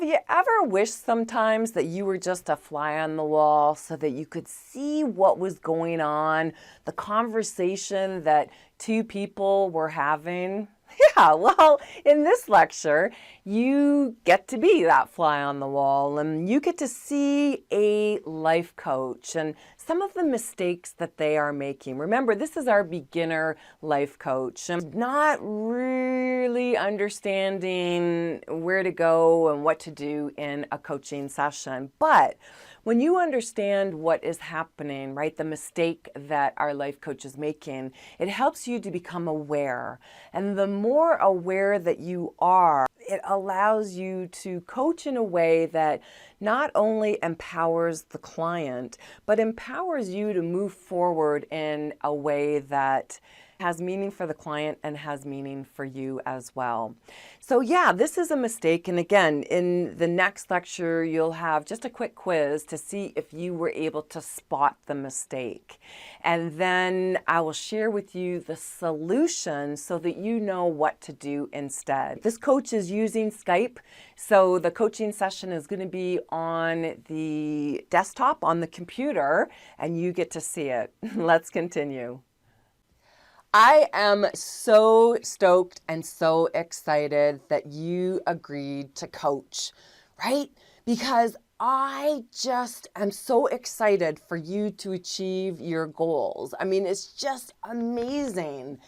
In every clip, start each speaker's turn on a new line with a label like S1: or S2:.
S1: you ever wished sometimes that you were just a fly on the wall so that you could see what was going on, the conversation that two people were having? Yeah, well, in this lecture, you get to be that fly on the wall and you get to see a life coach and some of the mistakes that they are making. Remember, this is our beginner life coach. I'm not really understanding where to go and what to do in a coaching session, but when you understand what is happening, right, the mistake that our life coach is making, it helps you to become aware. And the more aware that you are, it allows you to coach in a way that not only empowers the client, but empowers you to move forward in a way that has meaning for the client and has meaning for you as well. So yeah, this is a mistake. And again, in the next lecture, you'll have just a quick quiz to see if you were able to spot the mistake. And then I will share with you the solution so that you know what to do instead. This coach is using Skype. So the coaching session is going to be on the desktop, on the computer, and you get to see it. Let's continue. I am so stoked and so excited that you agreed to coach, right? Because I just am so excited for you to achieve your goals. I mean, it's just amazing,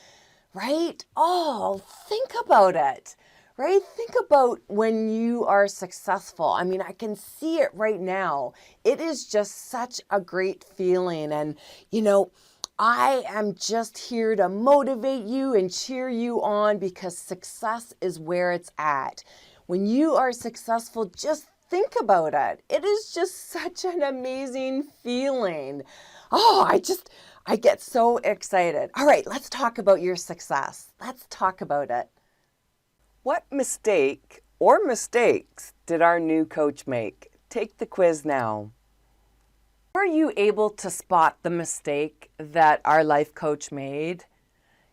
S1: right? Oh, think about it, right? Think about when you are successful. I mean, I can see it right now. It is just such a great feeling. And, you know, I am just here to motivate you and cheer you on because success is where it's at. When you are successful, just think about it. It is just such an amazing feeling. Oh, I get so excited. All right, let's talk about your success. Let's talk about it. What mistake or mistakes did our new coach make? Take the quiz now. Were you able to spot the mistake that our life coach made?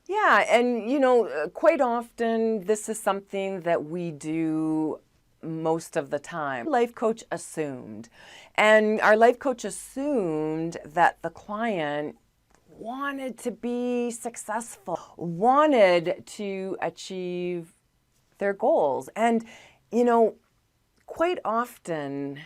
S1: Yeah, and you know, quite often this is something that we do most of the time. Life coach assumed, and our life coach assumed that the client wanted to be successful, wanted to achieve their goals. And you know, quite often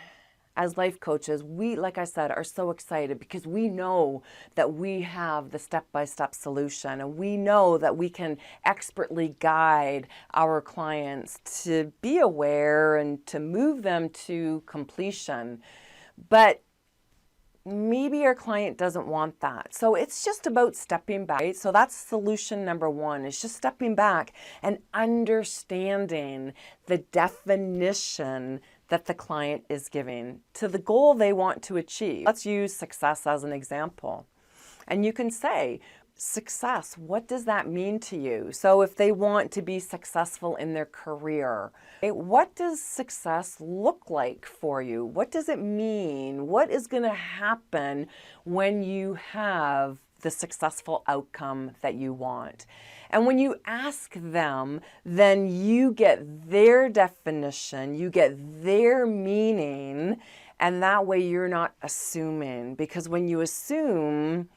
S1: as life coaches, we, like I said, are so excited because we know that we have the step-by-step solution and we know that we can expertly guide our clients to be aware and to move them to completion. But maybe our client doesn't want that. So it's just about stepping back. Right? So that's solution number one, is just stepping back and understanding the definition that the client is giving to the goal they want to achieve. Let's use success as an example. And you can say, success, what does that mean to you? So if they want to be successful in their career, what does success look like for you? What does it mean? What is going to happen when you have the successful outcome that you want? And when you ask them, then you get their definition, you get their meaning, and that way you're not assuming. Because when you assume,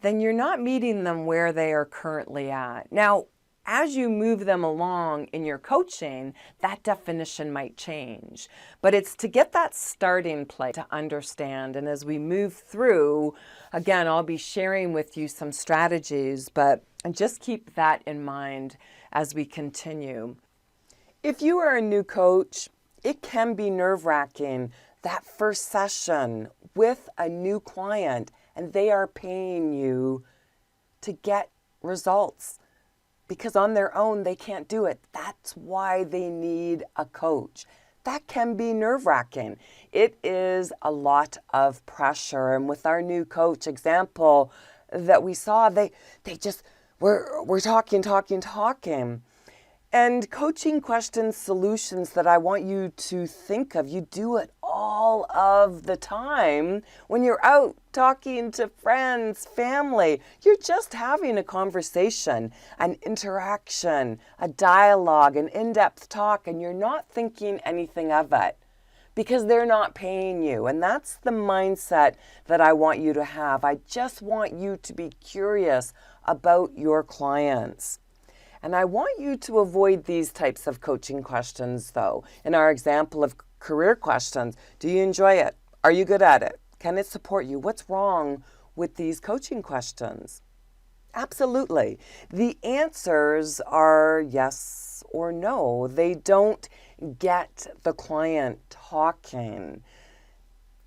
S1: then you're not meeting them where they are currently at. Now, as you move them along in your coaching, that definition might change. But it's to get that starting place to understand. And as we move through, again, I'll be sharing with you some strategies, but just keep that in mind as we continue. If you are a new coach, it can be nerve-wracking that first session with a new client and they are paying you to get results. Because on their own, they can't do it. That's why they need a coach. That can be nerve-wracking. It is a lot of pressure. And with our new coach example that we saw, they just, we're talking. And coaching questions, solutions that I want you to think of, you do it all of the time when you're out talking to friends, family. You're just having a conversation, an interaction, a dialogue, an in-depth talk, and you're not thinking anything of it. because they're not paying you. And that's the mindset that I want you to have. I just want you to be curious about your clients. And I want you to avoid these types of coaching questions, though. In our example of career questions, do you enjoy it? Are you good at it? Can it support you? What's wrong with these coaching questions? Absolutely. The answers are yes or no. They don't get the client talking.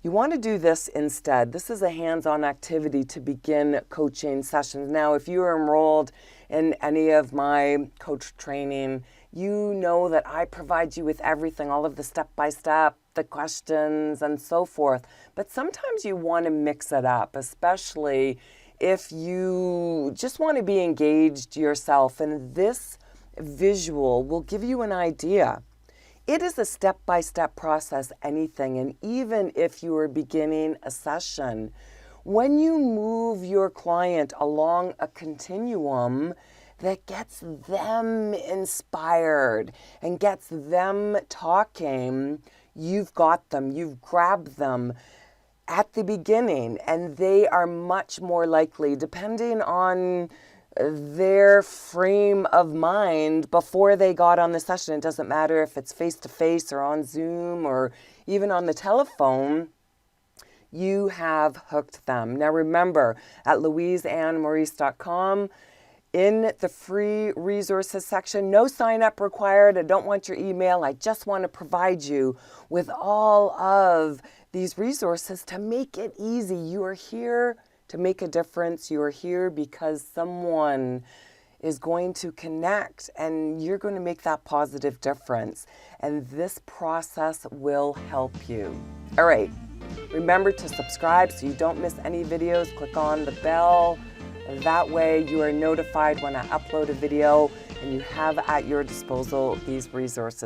S1: You want to do this instead. This is a hands-on activity to begin coaching sessions. Now, if you are enrolled in any of my coach training, you know that I provide you with everything, all of the step-by-step, the questions, and so forth. But sometimes you want to mix it up, especially if you just want to be engaged yourself. And this visual will give you an idea. It is a step-by-step process, anything, and even if you are beginning a session, when you move your client along a continuum that gets them inspired and gets them talking, you've got them, you've grabbed them at the beginning, and they are much more likely, depending on their frame of mind before they got on the session. It doesn't matter if it's face-to-face or on Zoom or even on the telephone, you have hooked them. Now remember, at louiseandmaurice.com, in the free resources section, no sign up required. I don't want your email. I just want to provide you with all of these resources to make it easy. You are here to make a difference. You are here because someone is going to connect and you're going to make that positive difference. And this process will help you. All right. Remember to subscribe so you don't miss any videos. Click on the bell. That way you are notified when I upload a video and you have at your disposal these resources.